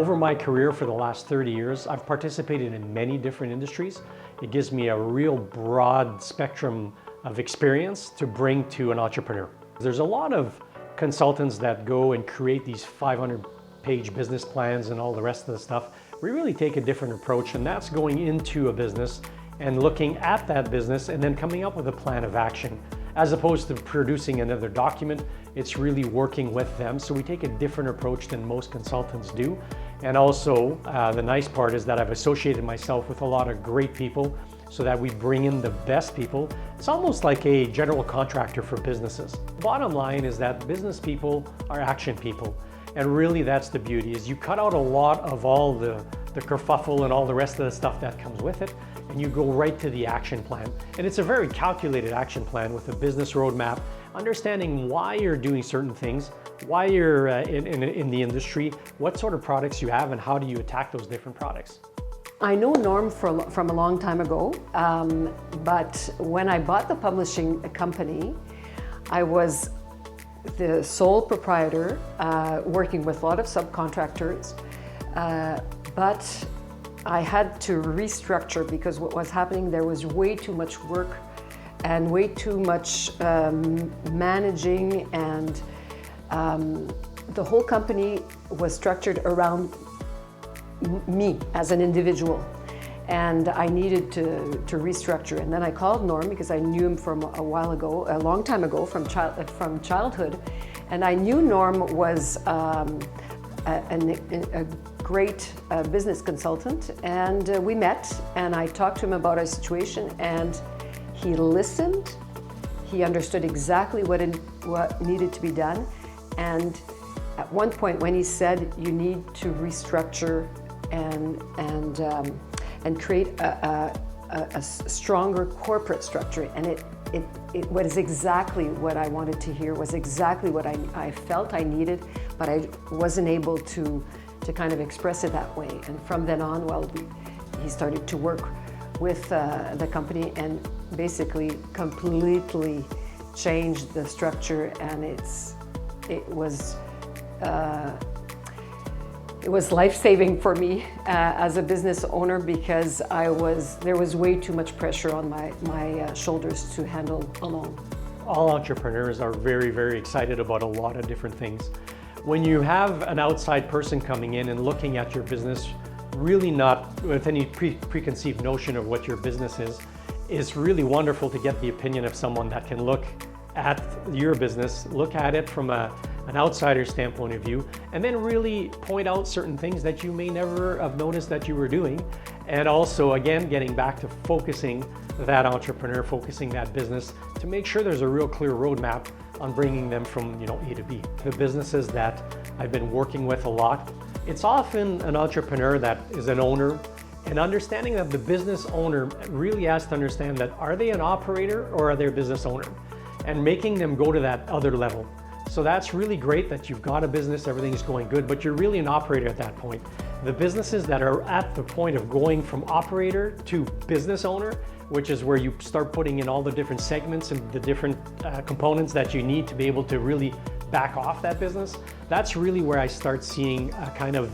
Over my career for the last 30 years, I've participated in many different industries. It gives me a real broad spectrum of experience to bring to an entrepreneur. There's a lot of consultants that go and create these 500-page business plans and all the rest of the stuff. We really take a different approach, and that's going into a business and looking at that business and then coming up with a plan of action. As opposed to producing another document, it's really working with them. So we take a different approach than most consultants do. And also, the nice part is that I've associated myself with a lot of great people so that we bring in the best people. It's almost like a general contractor for businesses. Bottom line is that business people are action people. And really that's the beauty, is you cut out a lot of all the kerfuffle and all the rest of the stuff that comes with it, and you go right to the action plan. And it's a very calculated action plan with a business roadmap, understanding why you're doing certain things, why you're in the industry, what sort of products you have, and how do you attack those different products. I know Norm from a long time ago, but when I bought the publishing company, I was the sole proprietor, working with a lot of subcontractors, but I had to restructure because what was happening, there was way too much work and way too much managing, and the whole company was structured around me as an individual, and I needed to restructure. And then I called Norm because I knew him from a long time ago, from childhood, and I knew Norm was a great business consultant, and we met, and I talked to him about our situation, and he listened. He understood exactly what needed to be done, and at one point when he said you need to restructure and create a stronger corporate structure, and it was exactly what I wanted to hear, was exactly what I felt I needed, but I wasn't able to kind of express it that way. And from then on, well, he started to work with the company and basically completely changed the structure, and it was life-saving for me as a business owner, because there was way too much pressure on my shoulders to handle alone. All entrepreneurs are very, very excited about a lot of different things. When you have an outside person coming in and looking at your business, really not with any preconceived notion of what your business is, it's really wonderful to get the opinion of someone that can look at your business, look at it from an outsider standpoint of view, and then really point out certain things that you may never have noticed that you were doing. And also, again, getting back to focusing that entrepreneur, focusing that business to make sure there's a real clear roadmap on bringing them from A to B. The businesses that I've been working with a lot, it's often an entrepreneur that is an owner, and understanding that the business owner really has to understand that are they an operator or are they a business owner, and making them go to that other level. So that's really great that you've got a business, everything's going good, but you're really an operator at that point. The businesses that are at the point of going from operator to business owner, which is where you start putting in all the different segments and the different components that you need to be able to really back off that business, that's really where I start seeing kind of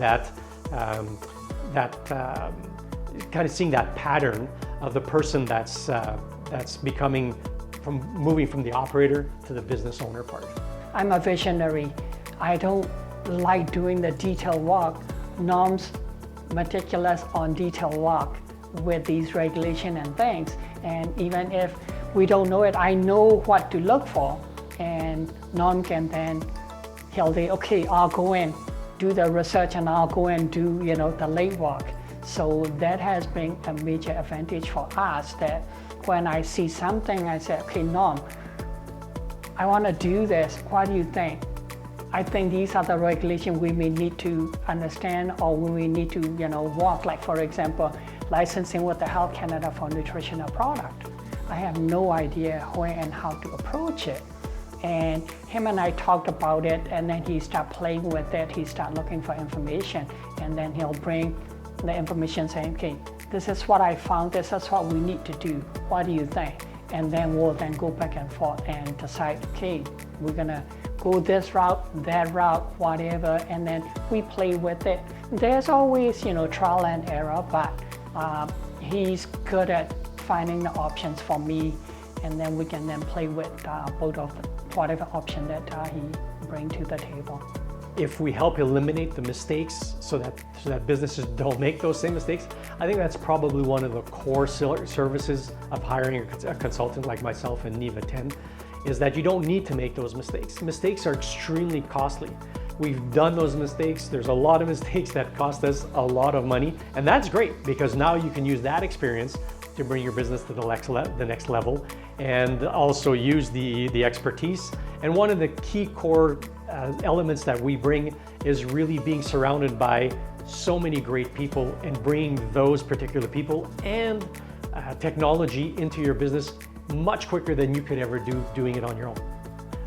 seeing that pattern of the person that's moving from the operator to the business owner part. I'm a visionary. I don't like doing the detailed work. Norm's meticulous on detailed work with these regulations and things. And even if we don't know it, I know what to look for. And Norm can then, he'll say, okay, I'll go in, do the research, and I'll go and do the late work. So that has been a major advantage for us, that when I see something, I say, okay, Norm, I want to do this. What do you think? I think these are the regulations we may need to understand, or we need to, work. Like, for example, licensing with the Health Canada for nutritional product. I have no idea where and how to approach it. And him and I talked about it, and then he started playing with it. He started looking for information, and then he'll bring the information saying, okay, this is what I found, this is what we need to do. What do you think? and then we'll then go back and forth and decide, okay, we're gonna go this route, that route, whatever, and then we play with it. There's always, trial and error, but he's good at finding the options for me, and then we can then play with both of whatever option that he brings to the table. If we help eliminate the mistakes so that businesses don't make those same mistakes, I think that's probably one of the core services of hiring a consultant like myself and Neva 10, is that you don't need to make those mistakes. Mistakes are extremely costly. We've done those mistakes. There's a lot of mistakes that cost us a lot of money, and that's great because now you can use that experience to bring your business to the next level, and also use the expertise. And one of the key core elements that we bring is really being surrounded by so many great people and bringing those particular people and technology into your business much quicker than you could ever do doing it on your own.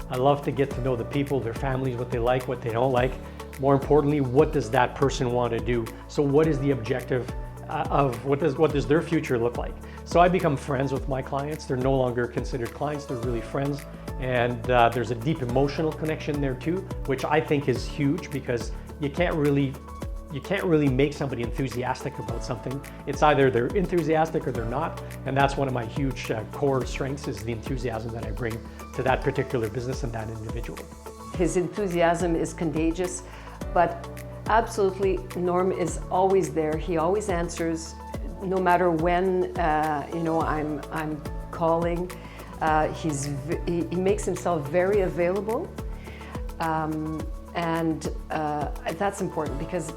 I love to get to know the people, their families, what they like, what they don't like. More importantly, what does that person want to do? So what is the objective of what does their future look like? So I become friends with my clients. They're no longer considered clients, they're really friends. And there's a deep emotional connection there too, which I think is huge because you can't really make somebody enthusiastic about something. It's either they're enthusiastic or they're not. And that's one of my huge core strengths, is the enthusiasm that I bring to that particular business and that individual. His enthusiasm is contagious, but absolutely Norm is always there. He always answers, no matter when I'm calling. He makes himself very available. And that's important because,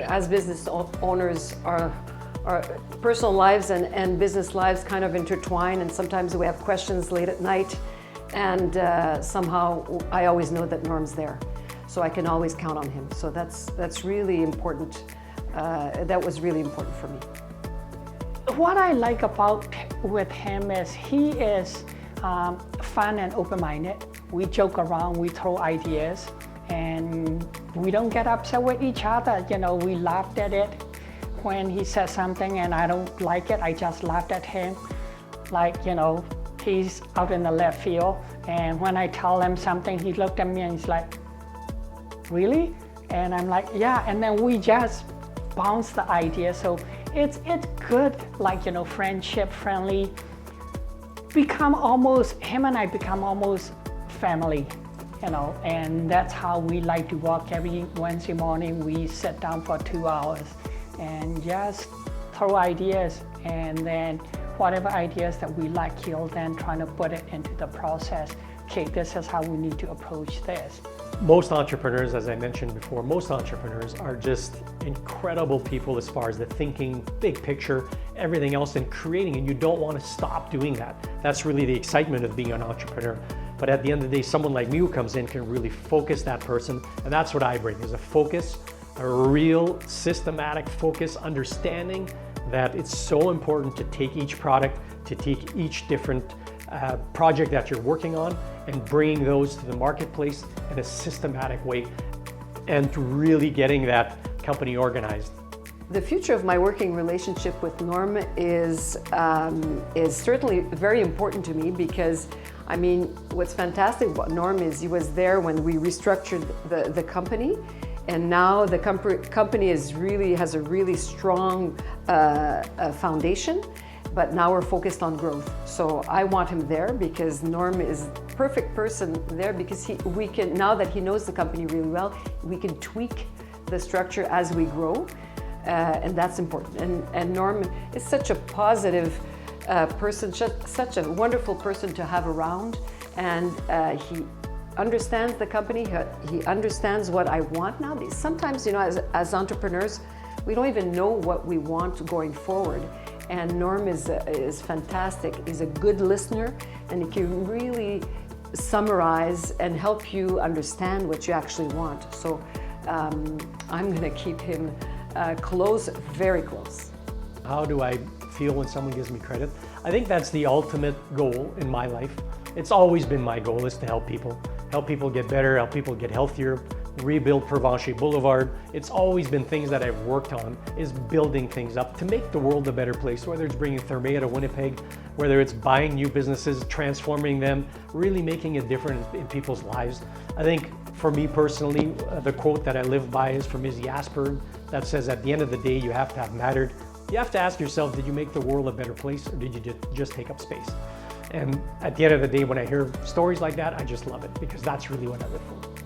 as business owners, our personal lives and business lives kind of intertwine, and sometimes we have questions late at night, and somehow I always know that Norm's there, so I can always count on him. So that's really important. That was really important for me. What I like with him is he is fun and open-minded. We joke around, we throw ideas, and we don't get upset with each other. We laughed at it. When he says something and I don't like it, I just laughed at him. He's out in the left field, and when I tell him something, he looked at me and he's like, really? And I'm like, yeah, and then we just bounce the idea. So it's good, friendship, friendly. Him and I become almost family, and that's how we like to work. Every Wednesday morning, we sit down for 2 hours and just throw ideas, and then whatever ideas that we like, he'll then try to put it into the process. Okay, this is how we need to approach this. Most entrepreneurs, as I mentioned before, most entrepreneurs are just incredible people as far as the thinking, big picture, everything else, and creating, and you don't want to stop doing that. That's really the excitement of being an entrepreneur. But at the end of the day, someone like me who comes in can really focus that person, and that's what I bring, is a focus, a real systematic focus, understanding that it's so important to take each product, to take each different project that you're working on and bringing those to the marketplace in a systematic way and really getting that company organized. The future of my working relationship with Norm is certainly very important to me because, what's fantastic about Norm is he was there when we restructured the company, and now the company has a really strong foundation. But now we're focused on growth. So I want him there because Norm is the perfect person there because now that he knows the company really well, we can tweak the structure as we grow, and that's important. And Norm is such a positive person, such a wonderful person to have around, and he understands the company, he understands what I want now. Sometimes, as entrepreneurs, we don't even know what we want going forward. And Norm is fantastic. He's a good listener, and he can really summarize and help you understand what you actually want. So I'm going to keep him close, very close. How do I feel when someone gives me credit? I think that's the ultimate goal in my life. It's always been my goal, is to help people get better, help people get healthier, rebuild Provencher Boulevard. It's always been things that I've worked on, is building things up to make the world a better place, whether it's bringing Thermea to Winnipeg, whether it's buying new businesses, transforming them, really making a difference in people's lives. I think for me personally, the quote that I live by is from Izzy Asper that says, at the end of the day, you have to have mattered. You have to ask yourself, did you make the world a better place, or did you just take up space? And at the end of the day, when I hear stories like that, I just love it, because that's really what I live for.